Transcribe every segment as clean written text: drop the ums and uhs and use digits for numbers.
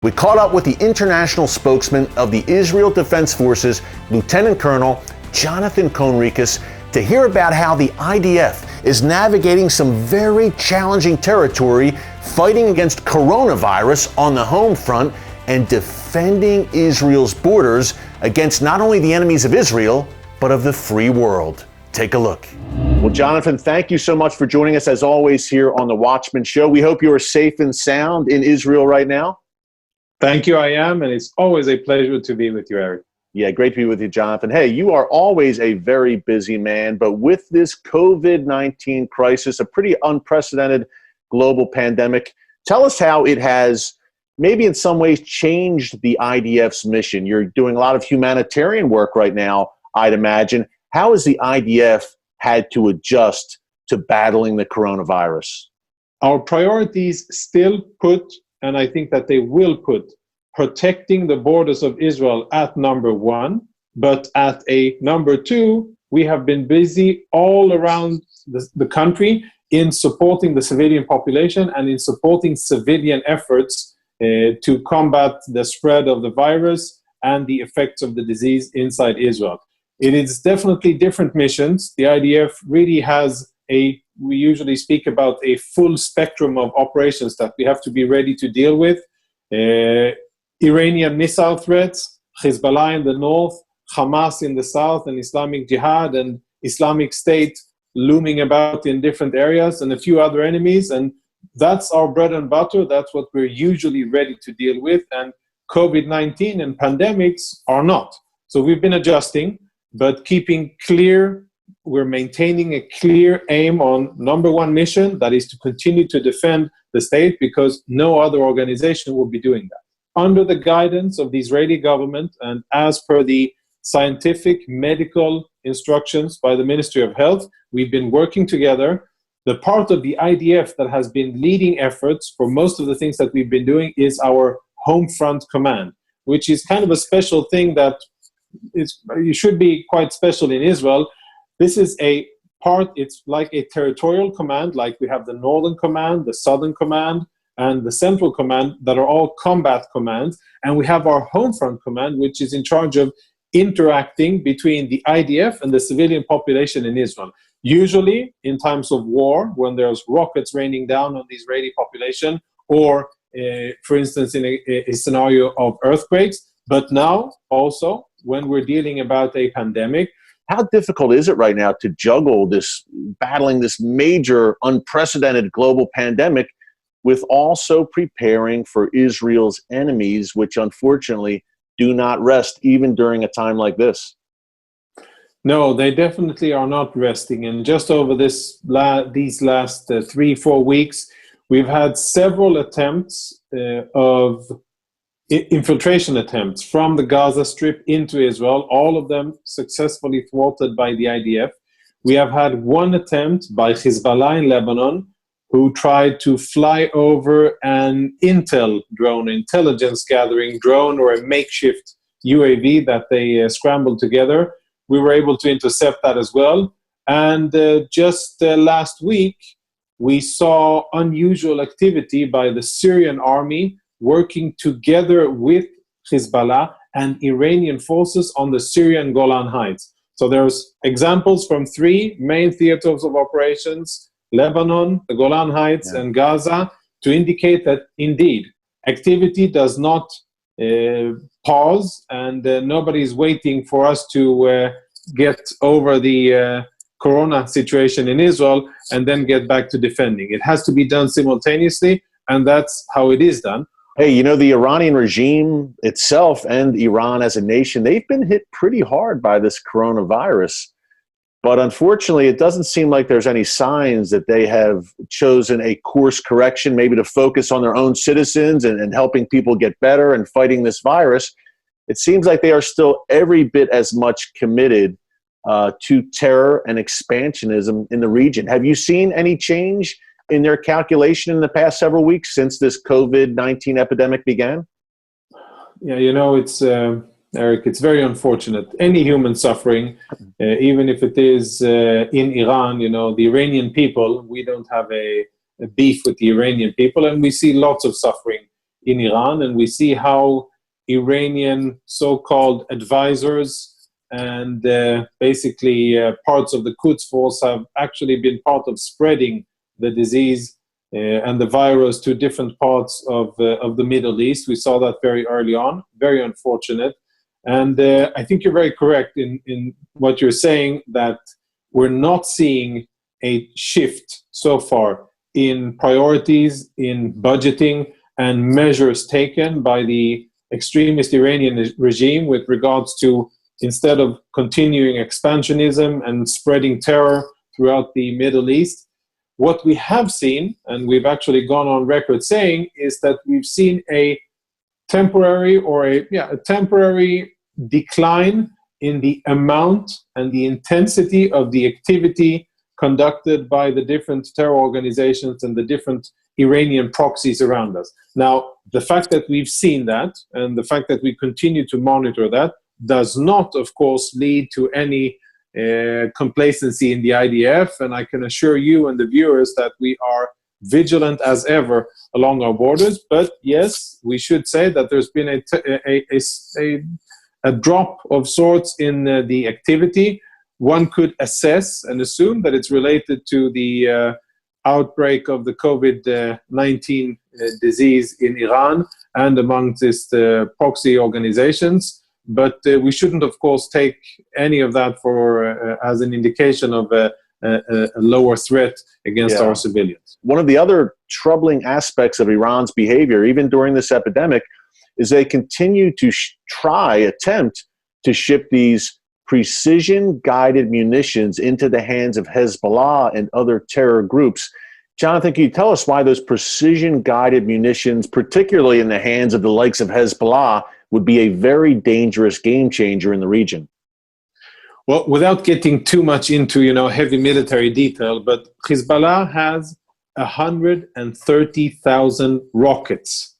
We caught up with the international spokesman of the Israel Defense Forces, Lieutenant Colonel Jonathan Conricus, to hear about how the IDF is navigating some very challenging territory, fighting against coronavirus on the home front and defending Israel's borders against not only the enemies of Israel, but of the free world. Take a look. Well, Jonathan, thank you so much for joining us as always here on the Watchman Show. We hope you are safe and sound in Israel right now. Thank you, I am, and it's always a pleasure to be with you, Eric. Yeah, great to be with you, Jonathan. Hey, you are always a very busy man, but with this COVID-19 crisis, a pretty unprecedented global pandemic, tell us how it has maybe in some ways changed the IDF's mission. You're doing a lot of humanitarian work right now, I'd imagine. How has the IDF had to adjust to battling the coronavirus? Our priorities still put, and I think that they will put, protecting the borders of Israel at number one, but at a number two, we have been busy all around the country in supporting the civilian population and in supporting civilian efforts to combat the spread of the virus and the effects of the disease inside Israel. It is definitely different missions. The IDF really has we usually speak about a full spectrum of operations that we have to be ready to deal with. Iranian missile threats, Hezbollah in the north, Hamas in the south, and Islamic Jihad and Islamic State looming about in different areas, and a few other enemies. And that's our bread and butter. That's what we're usually ready to deal with. And COVID-19 and pandemics are not. So we've been adjusting, but keeping clear. We're maintaining a clear aim on number one mission, that is to continue to defend the state, because no other organization will be doing that. Under the guidance of the Israeli government and as per the scientific medical instructions by the Ministry of Health, we've been working together. The part of the IDF that has been leading efforts for most of the things that we've been doing is our Home Front Command, which is kind of a special thing that it should be quite special in Israel. This is a part, it's like a territorial command, like we have the Northern Command, the Southern Command, and the Central Command that are all combat commands. And we have our Home Front Command, which is in charge of interacting between the IDF and the civilian population in Israel. Usually in times of war, when there's rockets raining down on the Israeli population, or for instance, in a scenario of earthquakes, but now also when we're dealing about a pandemic. How difficult is it right now to juggle battling this major, unprecedented global pandemic with also preparing for Israel's enemies, which unfortunately do not rest even during a time like this? No, they definitely are not resting. And just over these last 3-4 weeks, we've had several attempts of infiltration attempts from the Gaza Strip into Israel, all of them successfully thwarted by the IDF. We have had one attempt by Hezbollah in Lebanon, who tried to fly over an intel drone, intelligence gathering drone, or a makeshift UAV that they scrambled together. We were able to intercept that as well. And just last week, we saw unusual activity by the Syrian army working together with Hezbollah and Iranian forces on the Syrian Golan Heights. So there's examples from 3 main theaters of operations, Lebanon, the Golan Heights, and Gaza, to indicate that indeed activity does not pause, and nobody's waiting for us to get over the corona situation in Israel and then get back to defending. It has to be done simultaneously, and that's how it is done. Hey, you know, the Iranian regime itself and Iran as a nation, they've been hit pretty hard by this coronavirus. But unfortunately, it doesn't seem like there's any signs that they have chosen a course correction, maybe to focus on their own citizens and helping people get better and fighting this virus. It seems like they are still every bit as much committed to terror and expansionism in the region. Have you seen any change in their calculation in the past several weeks since this COVID-19 epidemic began? Yeah, you know, it's Eric, it's very unfortunate. Any human suffering, even if it is in Iran, you know, the Iranian people, we don't have a beef with the Iranian people, and we see lots of suffering in Iran, and we see how Iranian so-called advisors and basically parts of the Quds force have actually been part of spreading the disease and the virus to different parts of the Middle East. We saw that very early on, very unfortunate. And I think you're very correct in what you're saying, that we're not seeing a shift so far in priorities, in budgeting, and measures taken by the extremist Iranian regime with regards to, instead of continuing expansionism and spreading terror throughout the Middle East, what we have seen, and we've actually gone on record saying, is that we've seen a temporary decline in the amount and the intensity of the activity conducted by the different terror organizations and the different Iranian proxies around us. Now, the fact that we've seen that and the fact that we continue to monitor that does not, of course, lead to any complacency in the IDF, and I can assure you and the viewers that we are vigilant as ever along our borders. But yes, we should say that there's been a drop of sorts in the activity. One could assess and assume that it's related to the outbreak of the COVID-19 disease in Iran and amongst its proxy organizations. But we shouldn't, of course, take any of that for as an indication of a lower threat against our civilians. One of the other troubling aspects of Iran's behavior, even during this epidemic, is they continue to attempt to ship these precision-guided munitions into the hands of Hezbollah and other terror groups. Jonathan, can you tell us why those precision-guided munitions, particularly in the hands of the likes of Hezbollah, would be a very dangerous game changer in the region? Well, without getting too much into, heavy military detail, but Hezbollah has 130,000 rockets.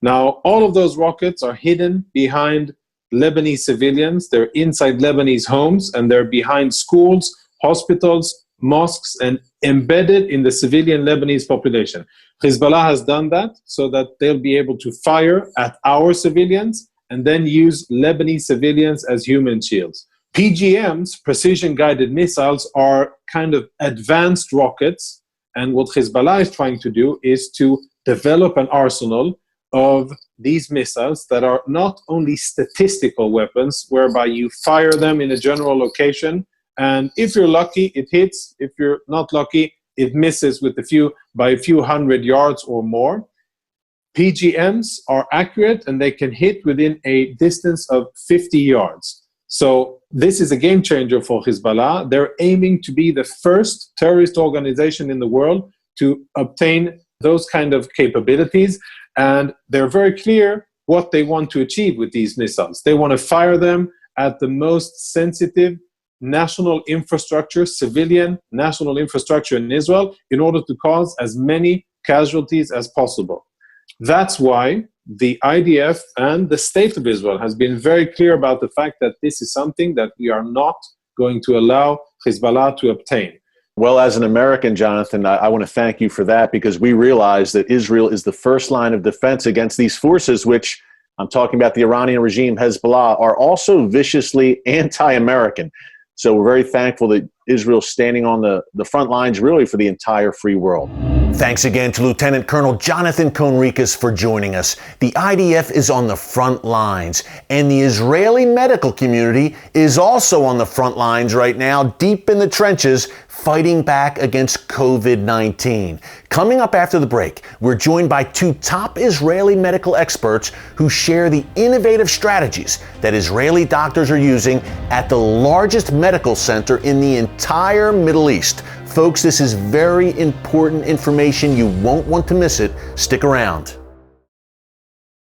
Now, all of those rockets are hidden behind Lebanese civilians. They're inside Lebanese homes, and they're behind schools, hospitals, mosques, and embedded in the civilian Lebanese population. Hezbollah has done that so that they'll be able to fire at our civilians and then use Lebanese civilians as human shields. PGMs, precision-guided missiles, are kind of advanced rockets, and what Hezbollah is trying to do is to develop an arsenal of these missiles that are not only statistical weapons, whereby you fire them in a general location, and if you're lucky, it hits. If you're not lucky, it misses by a few hundred yards or more. PGMs are accurate, and they can hit within a distance of 50 yards. So this is a game changer for Hezbollah. They're aiming to be the first terrorist organization in the world to obtain those kind of capabilities. And they're very clear what they want to achieve with these missiles. They want to fire them at the most sensitive national infrastructure, civilian national infrastructure in Israel, in order to cause as many casualties as possible. That's why the IDF and the State of Israel has been very clear about the fact that this is something that we are not going to allow Hezbollah to obtain. Well, as an American, Jonathan, I want to thank you for that, because we realize that Israel is the first line of defense against these forces, which I'm talking about the Iranian regime, Hezbollah, are also viciously anti-American. So we're very thankful that Israel's standing on the front lines, really, for the entire free world. Thanks again to Lieutenant Colonel Jonathan Conricus for joining us. The IDF is on the front lines, and the Israeli medical community is also on the front lines right now, deep in the trenches, fighting back against COVID-19. Coming up after the break, we're joined by two top Israeli medical experts who share the innovative strategies that Israeli doctors are using at the largest medical center in the entire Middle East. Folks, this is very important information. You won't want to miss it. Stick around.